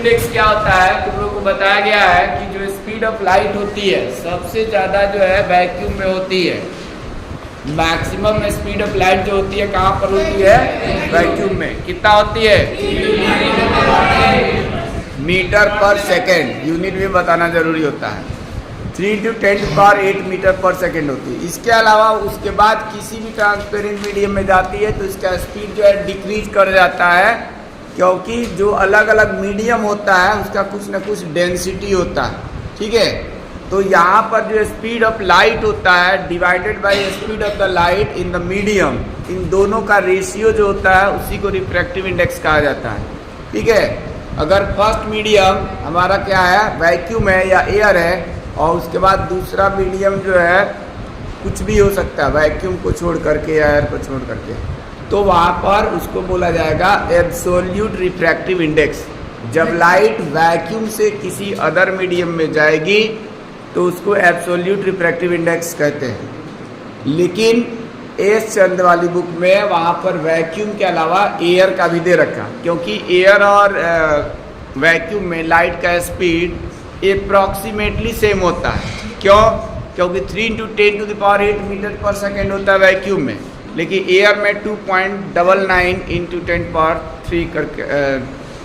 Index क्या होता है, तुम लोग को बताया गया है कि जो स्पीड ऑफ लाइट होती है सबसे ज़्यादा जो है वैक्यूम में होती है। मैक्सिमम स्पीड ऑफ लाइट जो होती है कहाँ पर होती है, वैक्यूम में। कितना होती है, मीटर पर सेकेंड, यूनिट में बताना जरूरी होता है। 3 × 10⁸ मीटर पर सेकेंड होती है। इसके अलावा उसके बाद किसी भी ट्रांसपेरेंट मीडियम में जाती है तो इसका स्पीड जो है डिक्रीज कर जाता है, क्योंकि जो अलग अलग मीडियम होता है उसका कुछ ना कुछ डेंसिटी होता है। ठीक है, तो यहाँ पर जो स्पीड ऑफ लाइट होता है divided by speed of the light in the medium, इन दोनों का रेशियो जो होता है उसी को रिफ्रैक्टिव इंडेक्स कहा जाता है। ठीक है, अगर फर्स्ट मीडियम हमारा क्या है, वैक्यूम है या एयर है, और उसके बाद दूसरा मीडियम जो है कुछ भी हो सकता है वैक्यूम को छोड़ करके या एयर को छोड़ करके, तो वहाँ पर उसको बोला जाएगा एब्सोल्यूट रिफ्रैक्टिव इंडेक्स। जब लाइट वैक्यूम से किसी अदर मीडियम में जाएगी तो उसको एब्सोल्यूट रिफ्रैक्टिव इंडेक्स कहते हैं। लेकिन एस चंद वाली बुक में वहाँ पर वैक्यूम के अलावा एयर का भी दे रखा, क्योंकि एयर और वैक्यूम में लाइट का स्पीड अप्रॉक्सीमेटली सेम होता है। क्यों, क्योंकि 3 × 10⁸ मीटर पर सेकेंड होता है वैक्यूम में, लेकिन एयर में 2.99 × 10⁻³ करके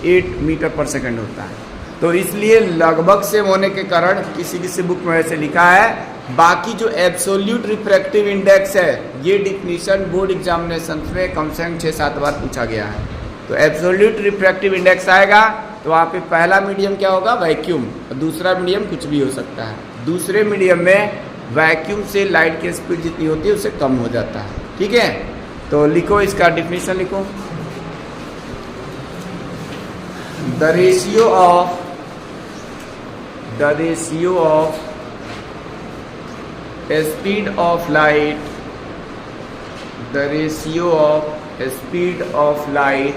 8 मीटर पर सेकेंड होता है। तो इसलिए लगभग सेम होने के कारण किसी किसी बुक में ऐसे लिखा है। बाकी जो एब्सोल्यूट रिफ्रैक्टिव इंडेक्स है, ये डिफिनीशन बोर्ड एग्जामिनेशन में कम से कम 6-7 बार पूछा गया है। तो एब्सोल्यूट रिफ्रैक्टिव इंडेक्स आएगा तो वहाँ पे पहला मीडियम क्या होगा, वैक्यूम, और दूसरा मीडियम कुछ भी हो सकता है। दूसरे मीडियम में वैक्यूम से लाइट की स्पीड जितनी होती है उससे कम हो जाता है। ठीक है, तो लिखो इसका डिफिनीशन लिखो। The ratio of speed of light, the ratio of speed of light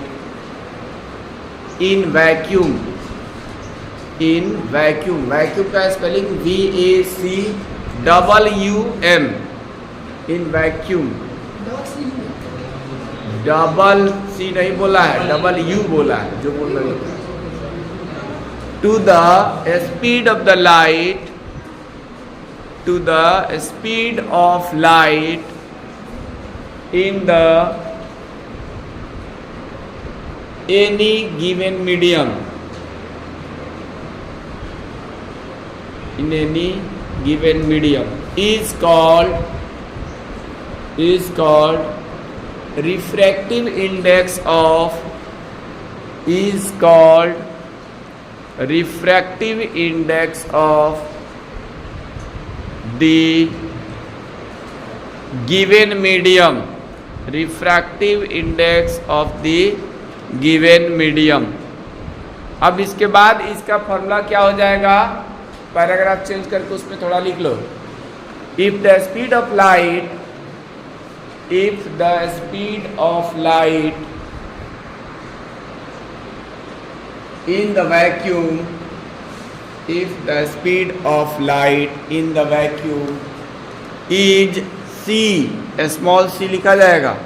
in vacuum, vacuum का spelling VACWM, in vacuum, double C नहीं बोला है, डबल यू बोला है, जो बोल रहे हैं। To the speed of the light, to the speed of light in the any given medium, in any given medium is called refractive index of, is called refractive index of the given medium, refractive index of the given medium. अब इसके बाद इसका formula क्या हो जाएगा, paragraph change करके उसमें थोड़ा लिख लो। If the speed of light, if the speed of light in the vacuum, if the speed of light in the vacuum is c, small c लिखा जाएगा,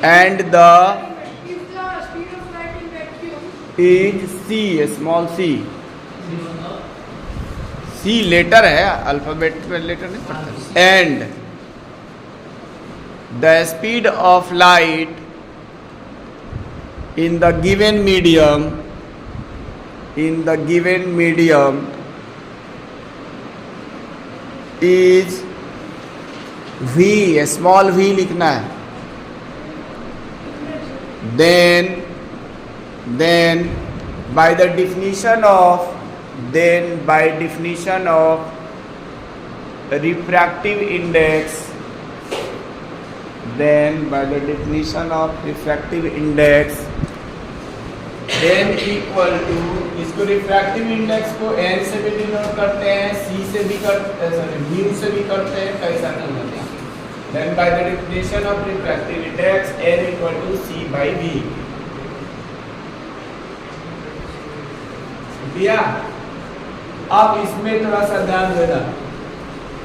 and the is C, small c, C letter है, alphabet में letter नहीं पढ़ता। and the speed of light in the given medium, in the given medium is V, small v लिखना है। then by the definition of refractive index, then by the definition of refractive index n equal to, इसको refractive index को n से भी denote करते हैं, c से भी करते हैं, म्यू से भी करते हैं, कैसा नहीं होता। Then by the definition of refractive index n equal to c by v। दिया। अब इसमें थोड़ा सा ध्यान देना,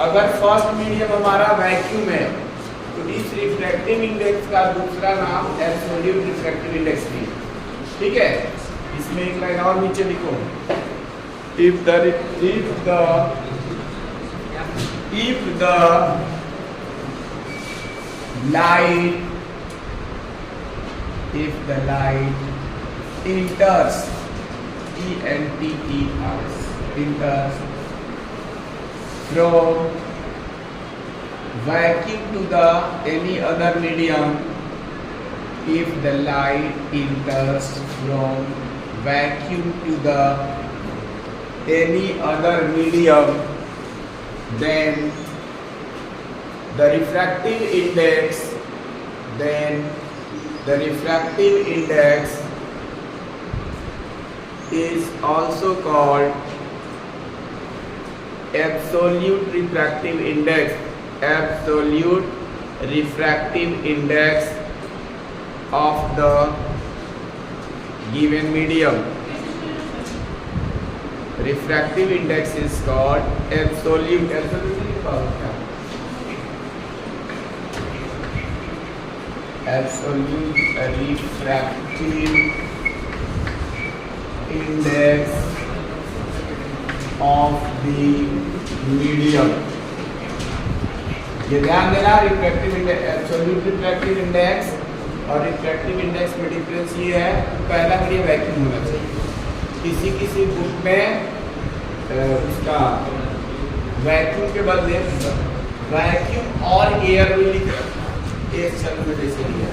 अगर फर्स्ट मीडियम हमारा वैक्यूम है तो इस रिफ्रैक्टिव इंडेक्स का दूसरा नाम एब्सोल्यूट रिफ्रैक्टिव इंडेक्स भी। ठीक है, इसमें एक लाइन और नीचे लिखो, if the light enters, enters from vacuum to the any other medium, if the light enters from vacuum to the any other medium, then the refractive index is also called absolute refractive index of the given medium. Refractive index is called absolute refractive index of the medium. ये ध्यान देना, refractive index, absolute refractive index और refractive index में difference ये है, पहला medium vacuum होना चाहिए। किसी बुक में उसका वैक्यूम के बदले वैक्यूम और एयर भी लिख रखा है, एक शब्द में जैसे दिया।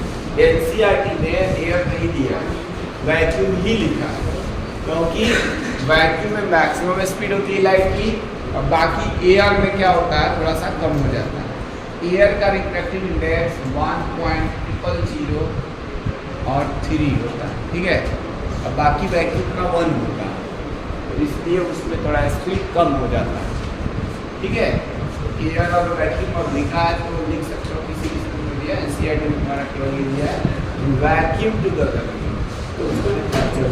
एनसीईआरटी ने एयर नहीं दिया, वैक्यूम ही लिखा, क्योंकि वैक्यूम में मैक्सिमम स्पीड होती है लाइट की, और बाकी एयर में क्या होता है, थोड़ा सा कम हो जाता है। एयर का रिफ्रैक्टिव इंडेक्स 1.000 और 3 होता है, ठीक है, और बाकी वैक्यूम का 1 होता है, तो इसलिए उसमें थोड़ा स्पीड कम हो जाता है, ठीक है। एयर और वैक्यूम और लिखा है तो लिख सकते हो, किसी में दिया एनसीईआरटी में हमारा केवल ये दिया है वैक्यूम टू द, तो उसको रिफ्रैक्टिव।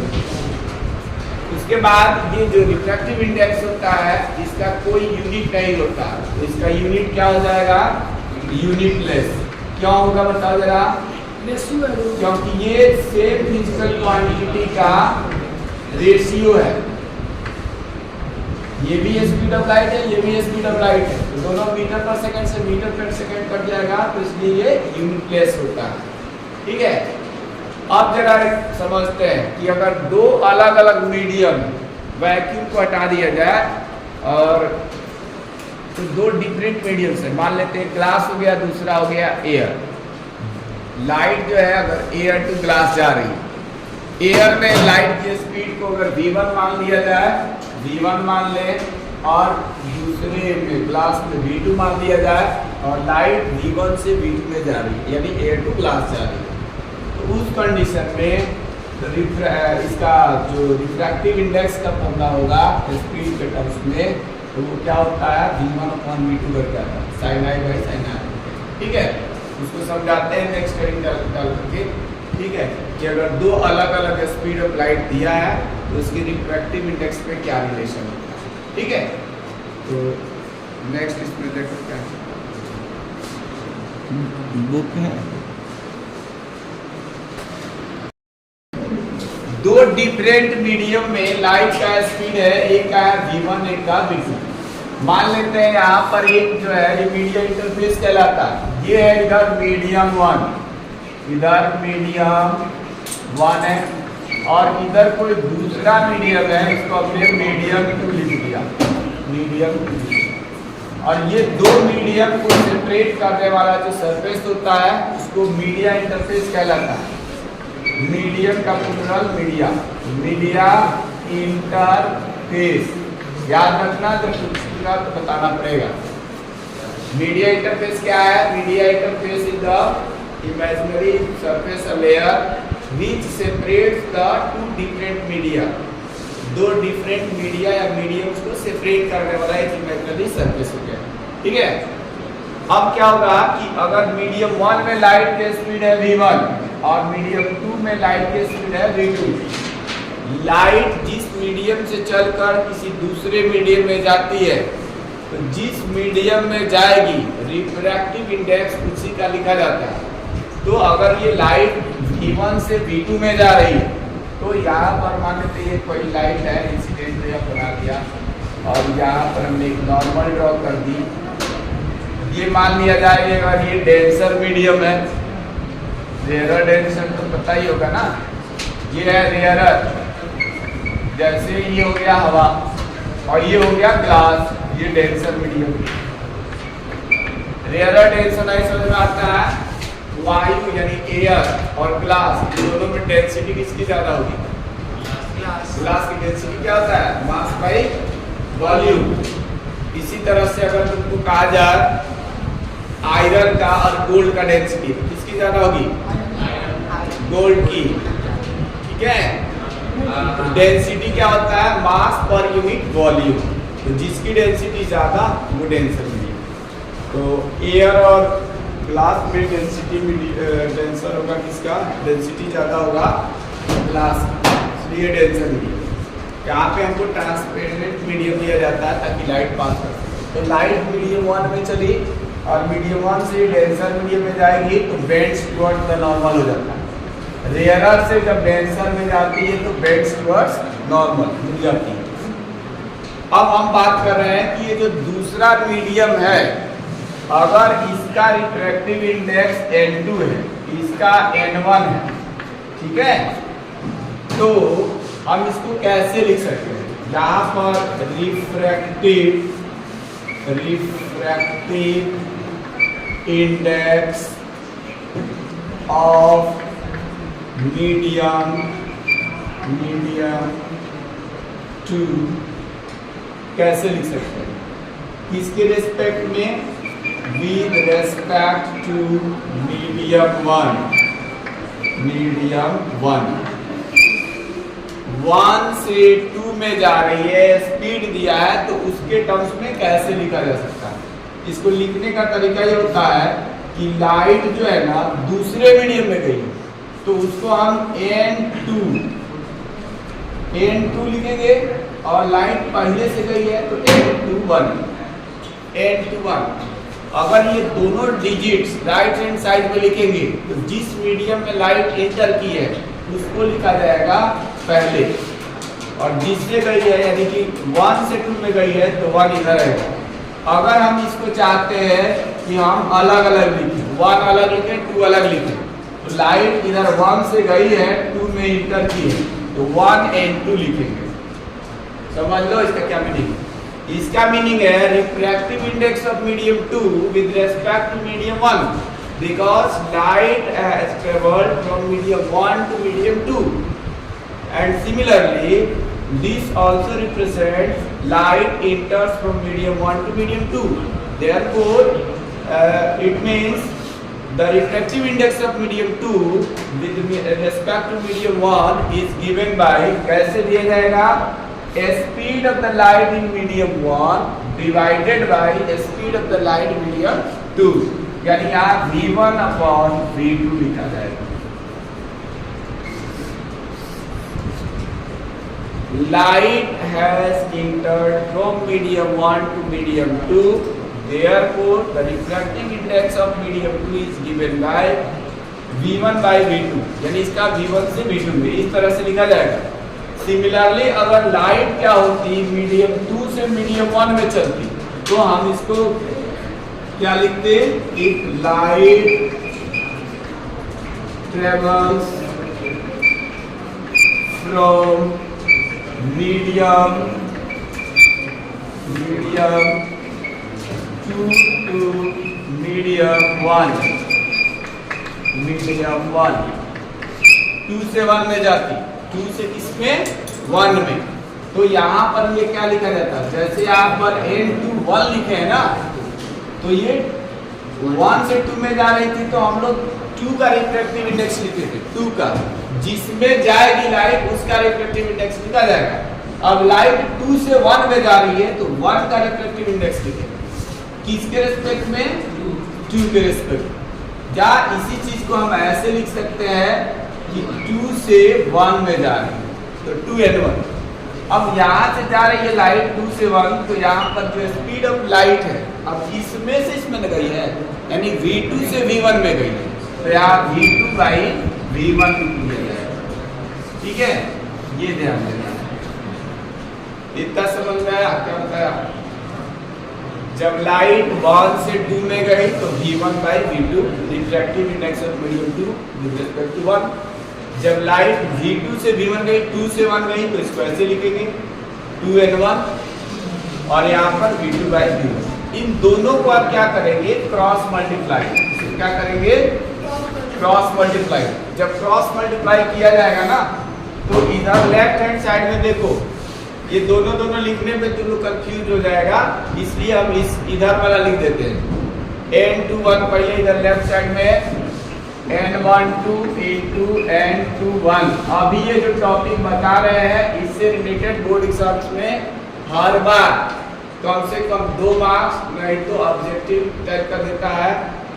उसके बाद ये जो रिफ्रैक्टिव इंडेक्स होता है, इसका कोई यूनिट नहीं होता, इसका यूनिट क्या हो जाएगा, यूनिटलेस। क्यों होगा बताओ जरा, क्योंकि ये सेम फिजिकल क्वांटिटी का रेशियो है, ये भी स्पीड ऑफ लाइट है, ये भी स्पीड ऑफ लाइट है, तो दोनों मीटर पर सेकंड से मीटर पर सेकंड कट जाएगा, तो इसलिए ये यूनिटलेस होता है, ठीक है। अब जरा समझते हैं कि अगर दो अलग अलग मीडियम, वैक्यूम को हटा दिया जाए और तो दो डिफरेंट मीडियम से, मान लेते हैं ग्लास हो गया, दूसरा हो गया एयर। लाइट जो है अगर एयर टू ग्लास जा रही है, एयर में लाइट की स्पीड को अगर v1 मान लिया जाए, v1 मान ले, और दूसरे में ग्लास में v2 मान लिया जाए, और लाइट v1 से v2 में जा रही है, यानी एयर टू ग्लास जा रही है, उस कंडीशन में इसका जो रिफ्रैक्टिव इंडेक्स का फॉर्मूला होगा स्पीड के टर्म्स में, तो वो क्या होता है, v1/v2 करके आता है, sin i by sin r, ठीक है। उसको समझाते हैं नेक्स्ट टाइम डाल करके, ठीक है, कि अगर दो अलग अलग स्पीड ऑफ लाइट दिया है तो उसकी रिफ्रैक्टिव इंडेक्स पे क्या रिलेशन होता है, ठीक है। तो नेक्स्ट इसमें देखो क्या बुक है, दो डिफरेंट मीडियम में लाइट का स्पीड है, एक का है v1, एक का v2। मान लेते हैं यहाँ पर एक जो है ये मीडिया इंटरफेस कहलाता है, ये है इधर मीडियम 1, इधर मीडियम 1 है, और इधर कोई दूसरा मीडियम है, इसको हमने मीडियम 2 लिख दिया, मीडियम 2। और ये दो मीडियम को सेपरेट करने वाला जो सरफेस होता है उसको मीडिया इंटरफेस कहलाता है। मीडियम का प्लूरल मीडिया, मीडिया इंटरफेस, याद रखना, जब पूछेगा तो बताना पड़ेगा। मीडिया इंटरफेस क्या है, media interface is the imaginary surface layer which separates the two different media, दो डिफरेंट मीडिया या मीडियम्स को सेपरेट करने वाला एक इमेजिनरी सरफेस हो गया, ठीक है। अब क्या होगा कि अगर मीडियम 1 में लाइट की स्पीड है v1 और मीडियम 2 में लाइट की स्पीड है v2, लाइट जिस मीडियम से चलकर किसी दूसरे मीडियम में जाती है, तो जिस मीडियम में जाएगी रिफ्रैक्टिव इंडेक्स उसी का लिखा जाता है। तो अगर ये लाइट v1 से v2 में जा रही है, तो तो यहाँ पर मान लेते ये कोई लाइट है, इंसिडेंट या बना दिया, और यहाँ पर हमने एक नॉर्मल ड्रॉ कर दी। ये मान लिया जाएगा ये डेंसर मीडियम है, रेयरर डेंसर तो पता ही होगा ना, ये है रेयरर, जैसे ये हो गया हवा और ये हो गया ग्लास, ये डेंसर मीडियम। रेयरर डेंसर नहीं समझ में आता है, वायु यानी एयर और ग्लास दोनों में डेंसिटी किसकी ज्यादा होगी? ग्लास की डेंसिटी क्या होता है? Mass by volume. इसी तरह से अगर तुमको कहा जाए आयरन का और गोल्ड का डेंसिटी किसकी ज्यादा होगी? गोल्ड की, ठीक है। तो डेंसिटी क्या होता है? मास पर यूनिट वॉल्यूम। तो जिसकी डेंसिटी ज्यादा वो डेंसर मीडियम। तो एयर और ग्लास में डेंसिटी डेंसर होगा किसका? डेंसिटी ज्यादा होगा ग्लास, इसलिए डेंसर मीडियम। यहाँ पे हमको ट्रांसपेरेंट मीडियम दिया जाता है ताकि लाइट पास कर सके। तो लाइट मीडियम 1 में चली और मीडियम 1 से डेंसर मीडियम में जाएगी तो बेंड्स टुवर्ड्स द नॉर्मल हो जाता है। रेयरर से जब डेंसर में जाती है तो बेंड्स टुवर्ड्स नॉर्मल हो जाती है। अब हम बात कर रहे हैं कि ये जो दूसरा मीडियम है, अगर इसका रिफ्रैक्टिव इंडेक्स N2 है, इसका N1 है, ठीक है, तो हम इसको कैसे लिख सकते हैं? यहाँ पर रिफ्रैक्टिव इंडेक्स ऑफ मीडियम 2 कैसे लिख सकते हैं? किसके रेस्पेक्ट में? विद रेस्पेक्ट टू मीडियम 1 से 2 में जा रही है, स्पीड दिया है, तो उसके टर्म्स में कैसे लिखा जा सकता है? इसको लिखने का तरीका ये होता है कि लाइट जो है ना दूसरे मीडियम में गई तो उसको हम N2 लिखेंगे, और लाइट पहले से गई है तो N21। अगर ये दोनों डिजिट्स राइट हैंड साइड में लिखेंगे तो जिस मीडियम में लाइट एंटर की है उसको लिखा जाएगा पहले, और जिससे गई है यानी कि 1 से 2 में गई है तो 1 इधर है। अगर हम इसको चाहते हैं कि हम अलग अलग लिखें, 1 अलग लिखें, 2 अलग लिखें, तो लाइट इधर 1 से गई है, 2 में इंटर की है, तो 1 N2 लिखेंगे। समझ लो इसका क्या मीनिंग? इसका मीनिंग है refractive index of medium 2 with respect to medium 1 because light has traveled from medium 1 to medium 2, and similarly this also represents light enters from medium 1 to medium 2. Therefore it means the refractive index of medium 2 with respect to medium 1 is given by, कैसे दिया जाएगा? Speed of the light in medium 1 divided by speed of the light in medium 2, यानी यहाँ V1 upon V2 लिखा जाएगा। Light has entered from medium 1 to medium 2, therefore the refractive index of medium 2 is given by V1 by V2, यानी इसका V1 से V2 में इस तरह से लिखा जाएगा। सिमिलरली अगर लाइट क्या होती मीडियम 2 से मीडियम 1 में चलती तो हम इसको क्या लिखते? If light travels from medium 2 to medium 1, 2 से 1 में जाती, 2 से किसमें? 1 में, तो यहाँ पर ये क्या लिखा जाता है? जैसे यहाँ पर N21 लिखे हैं ना, तो ये 1 से 2 में जा रही थी तो हम लोग 2 का रिफ्रैक्टिव इंडेक्स लिखे थे, 2 का, जिसमें जाएगी लाइट उसका रिफ्रैक्टिव इंडेक्स लिखा जाएगा। अब लाइट 2 से 1 में जा रही है तो 1 का रिफ्रैक्टिव इंडेक्स लिखे, किसके रिस्पेक्ट में? 2 के रिस्पेक्ट। क्या इसी चीज को हम ऐसे लिख सकते हैं कि 2 से 1 में जा रही है तो 2N1। अब यहाँ से जा रही है लाइट 2 से 1, तो यहाँ पर जो स्पीड ऑफ लाइट है अब इसमें से इसमें गई है, यानी V2 से V1 में गई है, तो यहाँ V2 by V1 लिख दिया जाएगा, ठीक है। ये ध्यान देना। इतना समझ में आया? क्या बताया? जब लाइट 1 से 2 में गई तो V1 by V2 refractive index of medium 2 with respect to 1। जब लाइट V2 से V1 गई, 2 से 1 गई तो इसको ऐसे लिखेंगे 2n1, और यहाँ पर V2 by V1। इन दोनों को आप क्या करेंगे? Cross multiply. क्या करेंगे? Cross multiply. जब क्रॉस मल्टीप्लाई किया जाएगा ना तो इधर लेफ्ट हैंड साइड में देखो, ये दोनों लिखने पे तुम लोग कंफ्यूज हो जाएगा, इसलिए हम इस इधर वाला लिख देते हैं। n21 पहले इधर लेफ्ट साइड में n12 into n21। अभी ये जो टॉपिक बता रहे हैं इससे रिलेटेड बोर्ड एग्जाम्स में हर बार कम से कम 2 मार्क्स, नहीं तो ऑब्जेक्टिव टाइप का देता है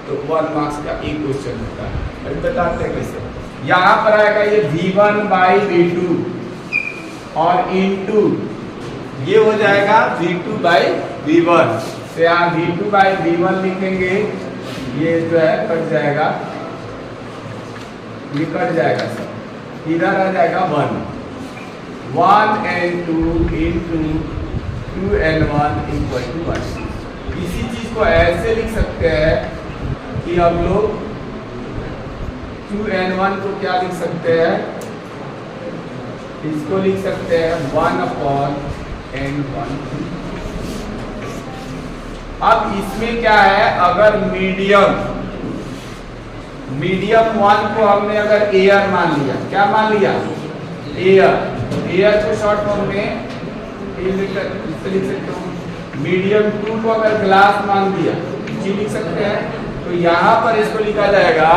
तो 1 मार्क्स का एक क्वेश्चन होता है। अभी बताते हैं कैसे। यहाँ पर आएगा ये V1 by V2 और इनटू ये हो जाएगा V2 by V1। तो यहाँ V2 by V1 लिखेंगे, ये जो है कट जाएगा, ये कट जाएगा सब, इधर आ जाएगा 1n2 into 2n1 equal to 1। इसी चीज को ऐसे लिख सकते हैं कि हम लोग 2n1 को क्या लिख सकते हैं? इसको लिख सकते हैं 1/n1। अब इसमें क्या है? अगर मीडियम 1 को हमने अगर एयर मान लिया, क्या मान लिया? एयर को शॉर्ट फॉर्म में लिख सकते हो। मीडियम 2 को अगर ग्लास मान दिया, जी लिख सकते हैं, तो यहाँ पर इसको लिखा जाएगा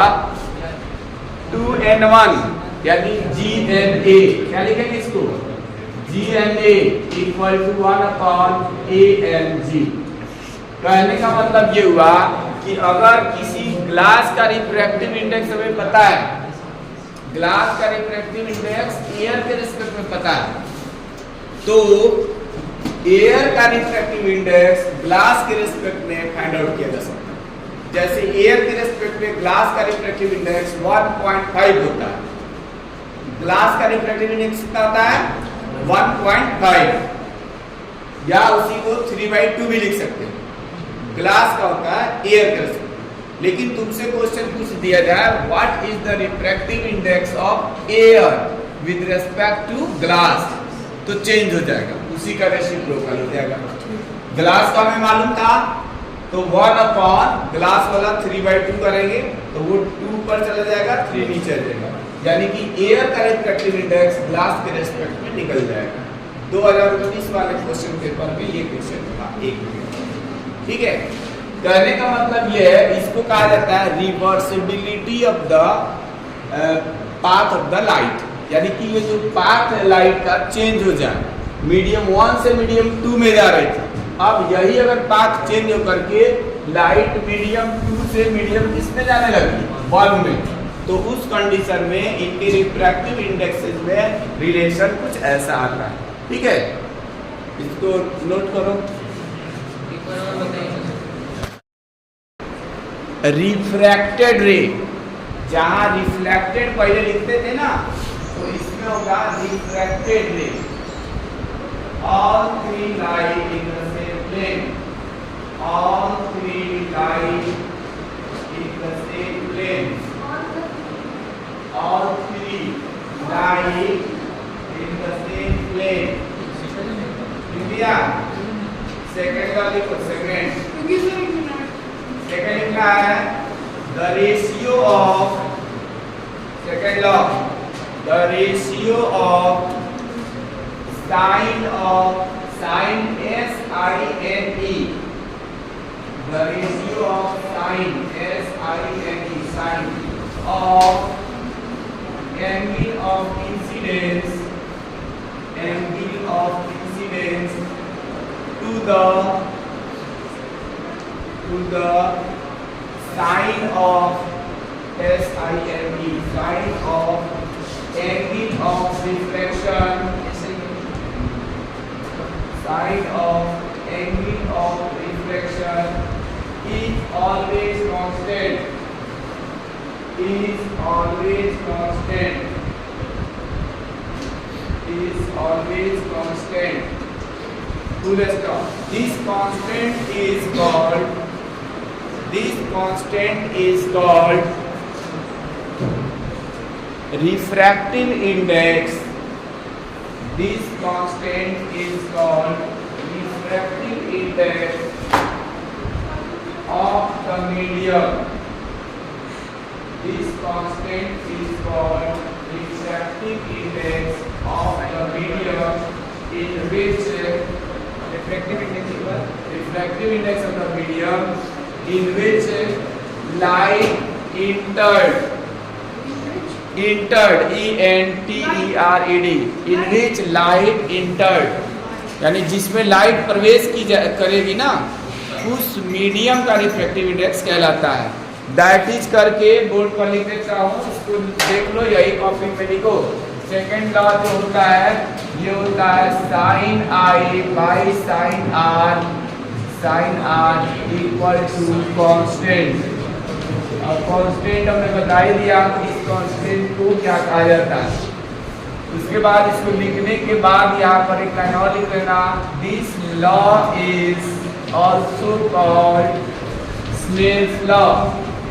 2n1 यानी GNA। क्या लिखेंगे इसको? GNA equal to 1/ANG। कहने का मतलब ये हुआ कि अगर किसी ग्लास का रिफ्रैक्टिव इंडेक्स हमें पता है, ग्लास का रिफ्रैक्टिव इंडेक्स एयर के रिस्पेक्ट में पता है, तो एयर का रिफ्रैक्टिव इंडेक्स ग्लास के रिस्पेक्ट में फाइंड आउट किया जा सकता है। जैसे एयर के रिस्पेक्ट में ग्लास का रिफ्रैक्टिव इंडेक्स 1.5 होता है, ग्लास का रिफ्रैक्टिव इंडेक्स कितना होता है? 1.5, या उसी को 3/2 भी लिख सकते हैं। ग्लास का होता है एयर का रिस्पेक्ट। लेकिन तुमसे क्वेश्चन पूछ दिया जाए what is the refractive index of air with respect to glass, तो चेंज हो जाएगा, उसी का रेसिप्रोकल हो जाएगा। ग्लास का हमें मालूम था तो 1/ ग्लास वाला 3/2 करेंगे तो वो 2 पर चला जाएगा, 3 नीचे आ जाएगा, यानी कि एयर का रिफ्रैक्टिव इंडेक्स ग्लास के रेस्पेक्ट में निकल जाएगा। 2019 वाले क्वेश्चन पेपर में ये क्वेश्चन था, एक ठीक है। कहने का मतलब ये है, इसको कहा जाता है reversibility of the path of the light, यानी कि ये जो पाथ है लाइट का चेंज हो जाए। मीडियम 1 से मीडियम 2 में जा रही थी, अब यही अगर पाथ चेंज होकर के लाइट मीडियम 2 से मीडियम किसमें जाने लगी? 1 में, तो उस कंडीशन में इनके रिफ्रैक्टिव इंडेक्सेस में रिलेशन कुछ ऐसा आता है। ठीक है, इसको नोट करो। रिफ्रैक्टेड रे, जहां रिफ्लेक्टेड पहले लिखते थे ना, तो इसमें होगा रिफ्रैक्टेड रे। All three lie in the same plane. All three lie in the same plane. All three lie in the same plane. India. Second का लिखो, second. Second क्या है? The ratio of, second law, the ratio of sine S-I-N-E, the ratio of sine S-I-N-E, sine of angle of incidence to the sine of S-I-N-E, sine of angle of reflection, sine of angle of reflection is always constant, is always constant, is is always constant. Full stop. This constant is called refractive index. This constant is called refractive index of the medium. This constant is called refractive index of the medium in which refractive index of the medium in which light entered E-N-T-E-R-E-D in which light entered, यानी जिसमें light प्रवेश करेगी ना, उस medium का refractive index कहलाता है। That is करके बोर्ड पर लिख देता हूँ, इसको देख लो, यही कॉपी में लिखो। सेकेंड लॉ जो होता है ये होता है sine i by sine r equal to constant. और कांस्टेंट हमने बता ही दिया, इस कांस्टेंट को क्या कहा जाता है। उसके बाद इसको लिखने के बाद यहाँ पर एक लाइन और लिख लेना, this law is also called Snell's law.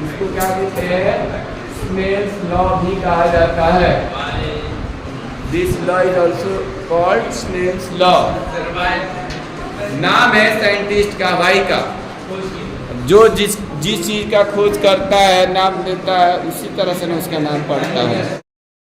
इसको क्या कहते हैं, स्नेल्स लॉ भी कहा जाता है। This law is also called Snell's law. नाम है साइंटिस्ट का, भाई का, जो जिस चीज का खोज करता है, नाम देता है, उसी तरह से उसका नाम पड़ता है।